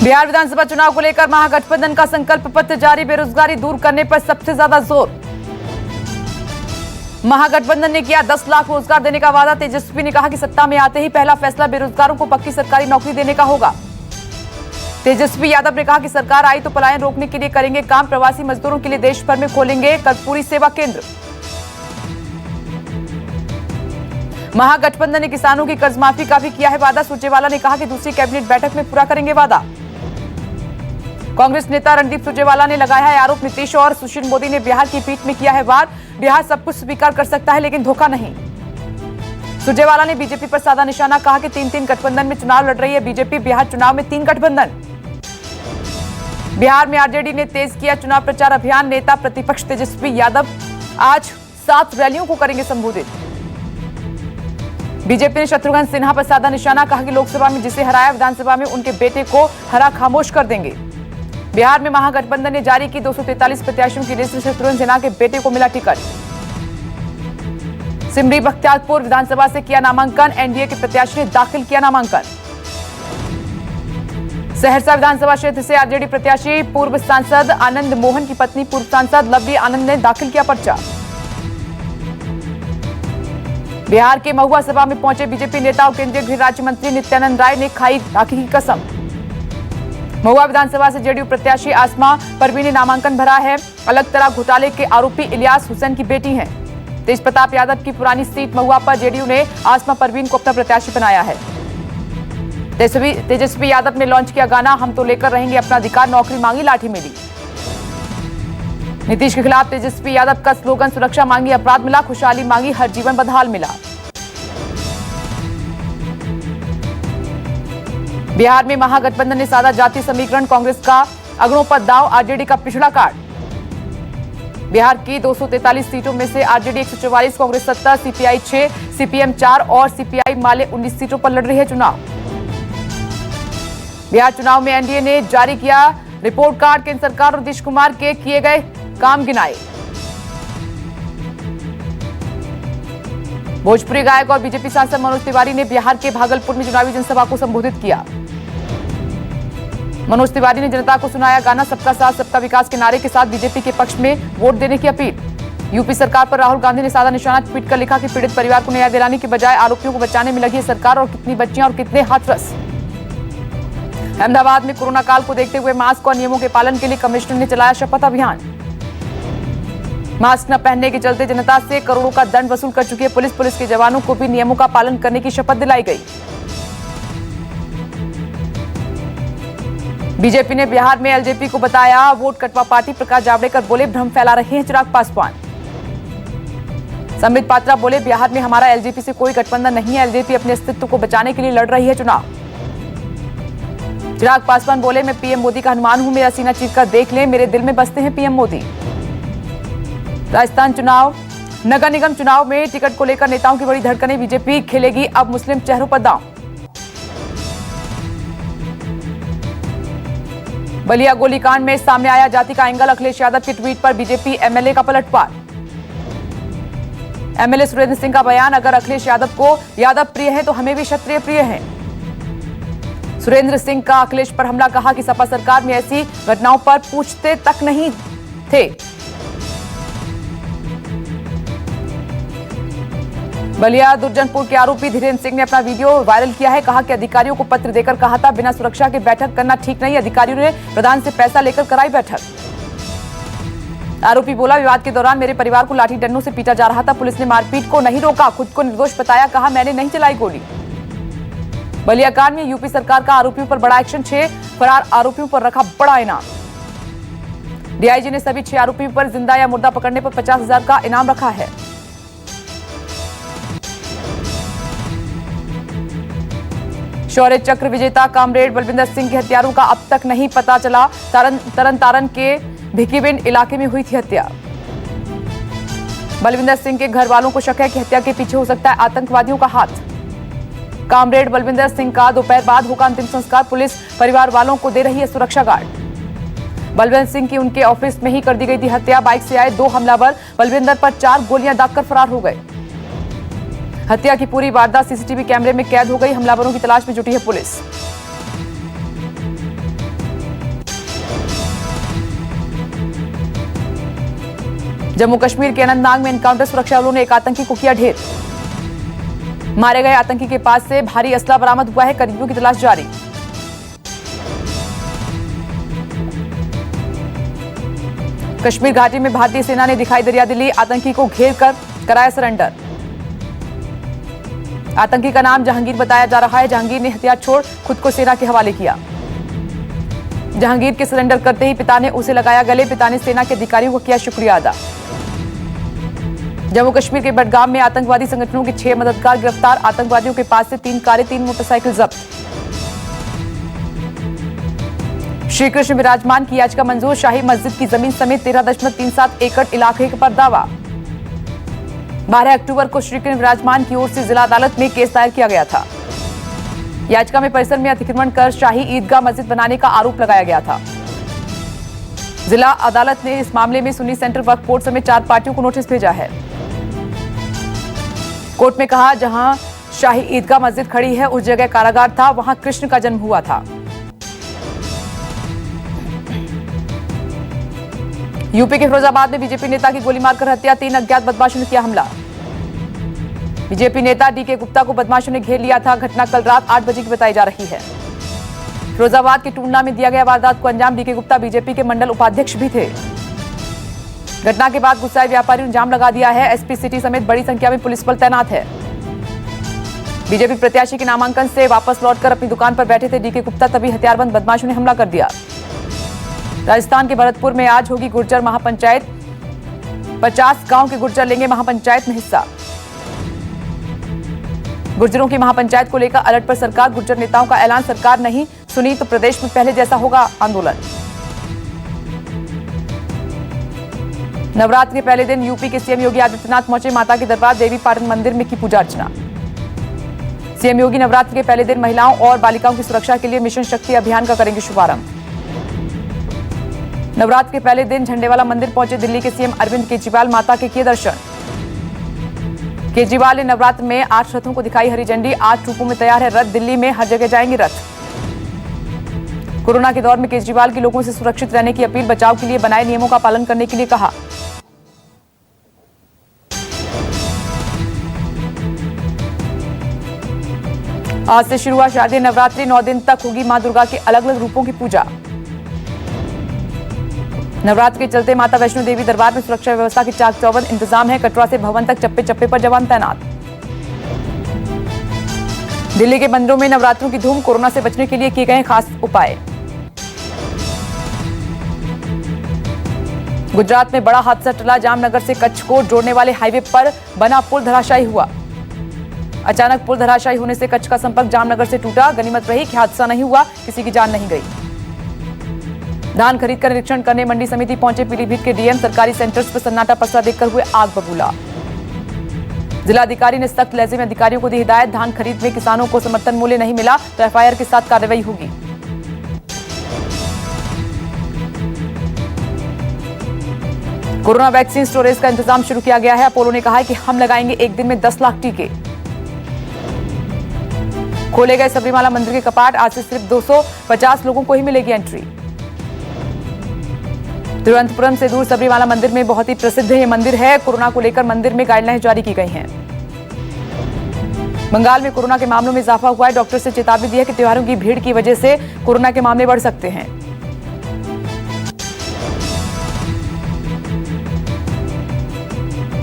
बिहार विधानसभा चुनाव को लेकर महागठबंधन का संकल्प पत्र जारी, बेरोजगारी दूर करने पर सबसे ज्यादा जोर। महागठबंधन ने किया 10 लाख रोजगार देने का वादा। तेजस्वी ने कहा कि सत्ता में आते ही पहला फैसला बेरोजगारों को पक्की सरकारी नौकरी देने का होगा। तेजस्वी यादव ने कहा कि सरकार आई तो पलायन रोकने के लिए करेंगे काम। प्रवासी मजदूरों के लिए देश भर में खोलेंगे कर्पूरी सेवा केंद्र। महागठबंधन ने किसानों की कर्ज माफी का भी किया है वादा। सुरजेवाला ने कहा कि दूसरी कैबिनेट बैठक में पूरा करेंगे वादा। कांग्रेस नेता रणदीप सुरजेवाला ने लगाया है आरोप, नीतीश और सुशील मोदी ने बिहार की पीठ में किया है वार। बिहार सब कुछ स्वीकार कर सकता है लेकिन धोखा नहीं। सुरजेवाला ने बीजेपी पर साधा निशाना, कहा कि 3-3 गठबंधन में चुनाव लड़ रही है बीजेपी। बिहार चुनाव में 3 गठबंधन। बिहार में आरजेडी ने तेज किया चुनाव प्रचार अभियान। नेता प्रतिपक्ष तेजस्वी यादव आज 7 रैलियों को करेंगे संबोधित। बीजेपी ने शत्रुघ्न सिन्हा पर साधा निशाना, कहा कि लोकसभा में जिसे हराया विधानसभा में उनके बेटे को हरा खामोश कर देंगे। बिहार में महागठबंधन ने जारी की 243 प्रत्याशियों की लिस्ट। शत्रुघ्न सिन्हा के बेटे को मिला टिकट। सिमरी बख्तियारपुर विधानसभा से किया नामांकन। एनडीए के प्रत्याशी ने दाखिल किया नामांकन। सहरसा विधानसभा क्षेत्र से आरजेडी प्रत्याशी पूर्व सांसद आनंद मोहन की पत्नी पूर्व सांसद लवली आनंद ने दाखिल किया पर्चा। बिहार के महुआ सभा में पहुंचे बीजेपी नेता और केंद्रीय गृह राज्य मंत्री नित्यानंद राय ने खाई राखी की कसम। महुआ विधानसभा से जेडीयू प्रत्याशी आसमा परवीन ने नामांकन भरा है। अलग तरह घोटाले के आरोपी इलियास हुसैन की बेटी हैं। तेज प्रताप यादव की पुरानी सीट महुआ पर जेडीयू ने आसमा परवीन को अपना प्रत्याशी बनाया है। तेजस्वी यादव ने लॉन्च किया गाना, हम तो लेकर रहेंगे अपना अधिकार, नौकरी मांगी लाठी मिली। नीतीश के खिलाफ तेजस्वी यादव का स्लोगन, सुरक्षा मांगी अपराध मिला, खुशहाली मांगी हर जीवन बदहाल मिला। बिहार में महागठबंधन ने साधा जाति समीकरण। कांग्रेस का अगड़ों पर दांव, आरजेडी का पिछड़ा कार्ड। बिहार की 243 सीटों में से आरजेडी 144, कांग्रेस 70, सीपीआई 6, सीपीएम 4 और सीपीआई माले 19 सीटों पर लड़ रही है चुनाव। बिहार चुनाव में एनडीए ने जारी किया रिपोर्ट कार्ड। केंद्र सरकार और नीतीश कुमार के किए गए काम गिनाए। भोजपुरी गायक और बीजेपी सांसद मनोज तिवारी ने बिहार के भागलपुर में चुनावी जनसभा को संबोधित किया। मनोज तिवारी ने जनता को सुनाया गाना, सबका साथ सबका विकास के नारे के साथ बीजेपी के पक्ष में वोट देने की अपील। यूपी सरकार पर राहुल गांधी ने साधा निशाना, ट्वीट कर लिखा कि पीड़ित परिवार को न्याय दिलाने की बजाय आरोपियों को बचाने में लगी है सरकार, और कितनी बच्चियां और कितने हाथरस। अहमदाबाद में कोरोना काल को देखते हुए मास्क और नियमों के पालन के लिए कमिश्नर ने चलाया शपथ अभियान। मास्क न पहनने के चलते जनता से करोड़ों का दंड वसूल कर चुकी है पुलिस। पुलिस के जवानों को भी नियमों का पालन करने की शपथ दिलाई गई। बीजेपी ने बिहार में एलजेपी को बताया वोट कटवा पार्टी। प्रकाश जावड़ेकर बोले भ्रम फैला रहे हैं चिराग पासवान। संबित पात्रा बोले बिहार में हमारा एलजेपी से कोई गठबंधन नहीं है, एलजेपी अपने अस्तित्व को बचाने के लिए लड़ रही है चुनाव। चिराग पासवान बोले मैं पीएम मोदी का हनुमान हूं, मेरा सीना चीर कर देख लें, मेरे दिल में बसते हैं पीएम मोदी। राजस्थान चुनाव, नगर निगम चुनाव में टिकट को लेकर नेताओं की बड़ी धड़कनें। बीजेपी खेलेगी अब मुस्लिम चेहरों पर दांव। बलिया गोलीकांड में सामने आया जाति का एंगल। अखिलेश यादव के ट्वीट पर बीजेपी एमएलए का पलटवार। एमएलए सुरेंद्र सिंह का बयान, अगर अखिलेश यादव को यादव प्रिय है तो हमें भी क्षत्रिय प्रिय है। सुरेंद्र सिंह का अखिलेश पर हमला, कहा कि सपा सरकार में ऐसी घटनाओं पर पूछते तक नहीं थे। बलिया दुर्जनपुर के आरोपी धीरेन्द्र सिंह ने अपना वीडियो वायरल किया है। कहा कि अधिकारियों को पत्र देकर कहा था बिना सुरक्षा के बैठक करना ठीक नहीं, अधिकारियों ने प्रधान से पैसा लेकर कराई बैठक। आरोपी बोला विवाद के दौरान मेरे परिवार को लाठी डंडों से पीटा जा रहा था, पुलिस ने मारपीट को नहीं रोका, खुद को निर्दोष बताया, कहा मैंने नहीं चलाई गोली। बलिया कांड में यूपी सरकार का आरोपियों पर बड़ा एक्शन। 6 फरार आरोपियों पर रखा बड़ा इनाम। डीआईजी ने सभी 6 आरोपियों पर जिंदा या मुर्दा पकड़ने पर 50,000 का इनाम रखा है। शौर्य चक्र विजेता कामरेड बलविंदर सिंह के हत्यारों का अब तक नहीं पता चला। तरन तारण के भिकीबिंड इलाके में हुई थी हत्या। बलविंदर सिंह के घर वालों को शक है कि हत्या के पीछे हो सकता है आतंकवादियों का हाथ। कामरेड बलविंदर सिंह का दोपहर बाद होगा अंतिम संस्कार। पुलिस परिवार वालों को दे रही है सुरक्षा गार्ड। बलविंदर सिंह की उनके ऑफिस में ही कर दी गई थी हत्या। बाइक से आए 2 हमलावर बलविंदर पर 4 गोलियां दागकर फरार हो गए। हत्या की पूरी वारदात सीसीटीवी कैमरे में कैद हो गई। हमलावरों की तलाश में जुटी है पुलिस। जम्मू कश्मीर के अनंतनाग में एनकाउंटर, सुरक्षा बलों ने एक आतंकी को किया ढेर। मारे गए आतंकी के पास से भारी असला बरामद हुआ है, करीबियों की तलाश जारी। कश्मीर घाटी में भारतीय सेना ने दिखाई दरिया दिली, आतंकी को घेर कर कराया सरेंडर। आतंकी का नाम जहांगीर बताया जा रहा है। जहांगीर ने हथियार छोड़ खुद को सेना के हवाले किया। जहांगीर के सरेंडर करते ही पिता ने उसे लगाया गले। पिता ने सेना के अधिकारियों को किया शुक्रिया अदा। जम्मू कश्मीर के बडगाम में आतंकवादी संगठनों के 6 मददगार गिरफ्तार, आतंकवादियों के पास से 3 कारें, 3 मोटरसाइकिल जब्त। श्री कृष्ण विराजमान की याचिका मंजूर, शाही मस्जिद की जमीन समेत 13.37 एकड़ इलाके पर दावा। 12 अक्टूबर को श्री कृष्ण विराजमान की ओर से जिला अदालत में केस दायर किया गया था। याचिका में परिसर में अतिक्रमण कर शाही ईदगाह मस्जिद बनाने का आरोप लगाया गया था। जिला अदालत ने इस मामले में सुन्नी सेंटर वक्फ बोर्ड समेत 4 पार्टियों को नोटिस भेजा है। कोर्ट में कहा, जहां शाही ईदगाह मस्जिद खड़ी है उस जगह कारागार था, वहां कृष्ण का जन्म हुआ था। यूपी के फिरोजाबाद में बीजेपी नेता की गोली मारकर हत्या, 3 अज्ञात बदमाशों ने किया हमला। बीजेपी नेता डीके गुप्ता को बदमाशों ने घेर लिया था। घटना कल रात 8 बजे की बताई जा रही है। फिरोजाबाद के टूंडा में दिया गया वारदात को अंजाम डीके गुप्ता बीजेपी के मंडल उपाध्यक्ष भी थे। घटना के बाद गुस्साए व्यापारियों ने जाम लगा दिया है। एसपी सिटी समेत बड़ी संख्या में पुलिस बल तैनात है। बीजेपी प्रत्याशी के नामांकन से वापस लौटकर अपनी दुकान पर बैठे थे डीके गुप्ता, तभी हथियारबंद बदमाशों ने हमला कर दिया। राजस्थान के भरतपुर में आज होगी गुर्जर महापंचायत। 50 गांव के गुर्जर लेंगे महापंचायत में हिस्सा। गुर्जरों की महापंचायत को लेकर अलर्ट पर सरकार। गुर्जर नेताओं का ऐलान, सरकार नहीं सुनी तो प्रदेश में पहले जैसा होगा आंदोलन। नवरात्र के पहले दिन यूपी के सीएम योगी आदित्यनाथ पहुंचे माता के दरबार, देवी पाटन मंदिर में की पूजा अर्चना। सीएम योगी नवरात्र के पहले दिन महिलाओं और बालिकाओं की सुरक्षा के लिए मिशन शक्ति अभियान का करेंगे शुभारंभ। नवरात्र के पहले दिन झंडेवाला मंदिर पहुंचे दिल्ली के सीएम अरविंद केजरीवाल, माता के किए दर्शन। केजरीवाल ने नवरात्र में 8 रथों को दिखाई हरी झंडी। 8 रूपों में तैयार है रथ, दिल्ली में हर जगह जाएंगे रथ। कोरोना के दौर में केजरीवाल की लोगों से सुरक्षित रहने की अपील, बचाव के लिए बनाए नियमों का पालन करने के लिए कहा। आज से शुरू हुआ शारदीय नवरात्रि, 9 दिन तक होगी मां दुर्गा के अलग अलग रूपों की पूजा। नवरात्र के चलते माता वैष्णो देवी दरबार में सुरक्षा व्यवस्था की चाक चौबंद इंतजाम है। कटरा से भवन तक चप्पे चप्पे पर जवान तैनात। दिल्ली के मंदिरों में नवरात्रों की धूम, कोरोना से बचने के लिए किए गए खास उपाय। गुजरात में बड़ा हादसा टला, जामनगर से कच्छ को जोड़ने वाले हाईवे पर बना पुल धराशायी हुआ। अचानक पुल धराशायी होने से कच्छ का संपर्क जामनगर से टूटा। गनीमत रही कि हादसा नहीं हुआ, किसी की जान नहीं गई। धान खरीद कर निरीक्षण करने मंडी समिति पहुंचे पीलीभीत के डीएम, सरकारी सेंटर्स पर सन्नाटा पसरा देखकर हुए आग बबूला। जिलाधिकारी ने सख्त लहजे में अधिकारियों को दी हिदायत, धान खरीद में किसानों को समर्थन मूल्य नहीं मिला तो एफआईआर के साथ कार्रवाई होगी। कोरोना वैक्सीन स्टोरेज का इंतजाम शुरू किया गया है। अपोलो ने कहा है कि हम लगाएंगे एक दिन में 10 लाख टीके। खोले गए सबरीमाला मंदिर के कपाट, आज से सिर्फ 250 लोगों को ही मिलेगी एंट्री। तिरुवनंतपुरम से दूर सबरीमाला मंदिर में बहुत ही प्रसिद्ध ये मंदिर है। कोरोना को लेकर मंदिर में गाइडलाइन जारी की गई हैं। बंगाल में कोरोना के मामलों में इजाफा हुआ है। डॉक्टर से चेतावनी दी है कि त्योहारों की भीड़ की वजह से कोरोना के मामले बढ़ सकते हैं।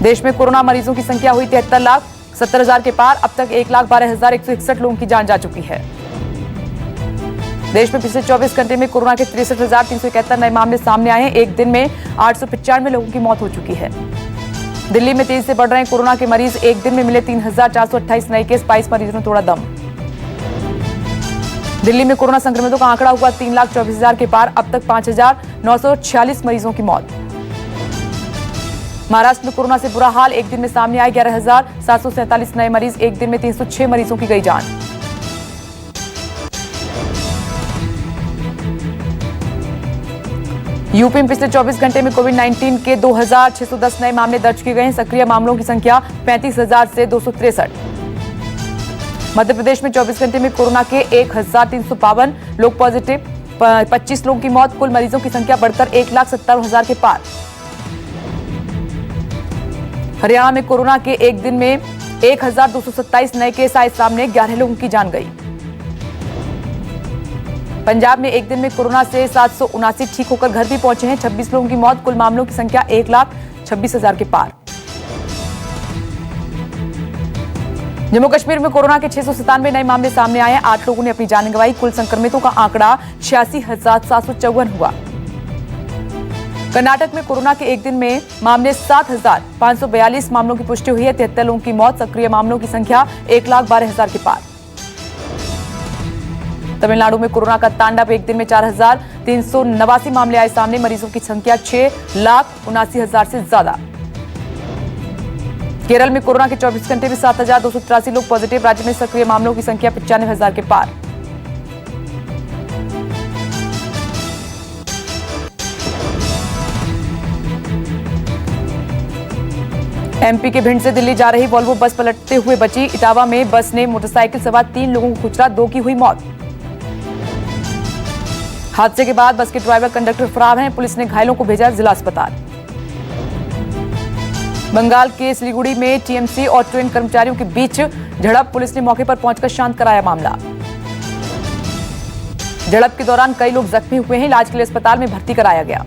देश में कोरोना मरीजों की संख्या हुई 73,70,000 के पार। अब तक 1,12,161 लोगों की जान जा चुकी है। देश में पिछले 24 घंटे में कोरोना के 63,371 नए मामले सामने आए हैं। एक दिन में 895 लोगों की मौत हो चुकी है। दिल्ली में तेजी से बढ़ रहे हैं कोरोना के मरीज। एक दिन में मिले 3,428 नए केस, 22 मरीजों ने तोड़ा दम। दिल्ली में कोरोना संक्रमितों का आंकड़ा हुआ 3,24,000 के पार। अब तक 5,946 मरीजों की मौत। महाराष्ट्र में कोरोना से बुरा हाल। एक दिन में सामने आए 11,747 नए मरीज। एक दिन में 306 मरीजों की गई जान। यूपी में पिछले 24 घंटे में कोविड-19 के 2,610 नए मामले दर्ज किए गए हैं। सक्रिय मामलों की संख्या 35,000 से 263। मध्य प्रदेश में 24 घंटे में कोरोना के 1,352 लोग पॉजिटिव, 25 लोगों की मौत। कुल मरीजों की संख्या बढ़कर 1,70,000 के पार। हरियाणा में कोरोना के एक दिन में 1227 नए केस आए सामने, 11 लोगों की जान गई। पंजाब में एक दिन में कोरोना से 779 ठीक होकर घर भी पहुंचे हैं, 26 लोगों की मौत। कुल मामलों की संख्या 1,26,000 के पार। जम्मू कश्मीर में कोरोना के 697 नए मामले सामने आए हैं, 8 लोगों ने अपनी जान गंवाई। कुल संक्रमितों का आंकड़ा 86,754 हुआ। कर्नाटक में कोरोना के एक दिन में मामले 7,542 मामलों की पुष्टि हुई है, 73 लोगों की मौत। सक्रिय मामलों की संख्या 1,12,000 के पार। तमिलनाडु में कोरोना का तांडव, एक दिन में 4,389 मामले आए सामने, मरीजों की संख्या 6,79,000 से ज्यादा। केरल में कोरोना के 24 घंटे में 7,283 लोग पॉजिटिव, राज्य में सक्रिय मामलों की संख्या 95,000 के पार। एमपी के भिंड से दिल्ली जा रही वोल्वो बस पलटते हुए बची। इटावा में बस ने मोटरसाइकिल सवार 3 लोगों को कुचला, 2 की हुई मौत। हादसे के बाद बस के ड्राइवर कंडक्टर फरार हैं, पुलिस ने घायलों को भेजा जिला अस्पताल। बंगाल के सिलीगुड़ी में टीएमसी और ट्रेन कर्मचारियों के बीच झड़प, पुलिस ने मौके पर पहुंचकर शांत कराया मामला। झड़प के दौरान कई लोग जख्मी हुए हैं, इलाज के लिए अस्पताल में भर्ती कराया गया।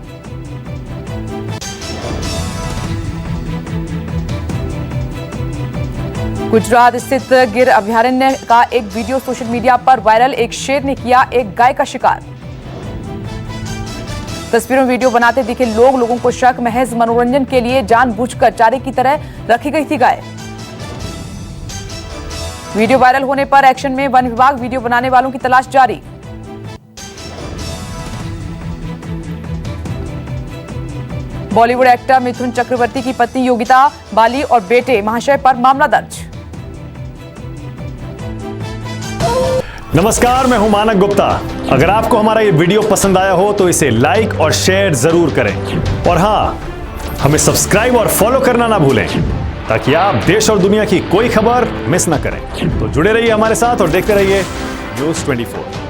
गुजरात स्थित गिर अभयारण्य का एक वीडियो सोशल मीडिया पर वायरल। एक शेर ने किया एक गाय का शिकार। तस्वीरों में वीडियो बनाते दिखे लोगों को शक, महज मनोरंजन के लिए जानबूझकर चारे की तरह रखी गई थी गाय। वीडियो वायरल होने पर एक्शन में वन विभाग, वीडियो बनाने वालों की तलाश जारी। बॉलीवुड एक्टर मिथुन चक्रवर्ती की पत्नी योगिता बाली और बेटे महाशय पर मामला दर्ज। नमस्कार, मैं हूं मानक गुप्ता। अगर आपको हमारा ये वीडियो पसंद आया हो तो इसे लाइक और शेयर जरूर करें, और हां, हमें सब्सक्राइब और फॉलो करना ना भूलें ताकि आप देश और दुनिया की कोई खबर मिस ना करें। तो जुड़े रहिए हमारे साथ और देखते रहिए न्यूज़ 24।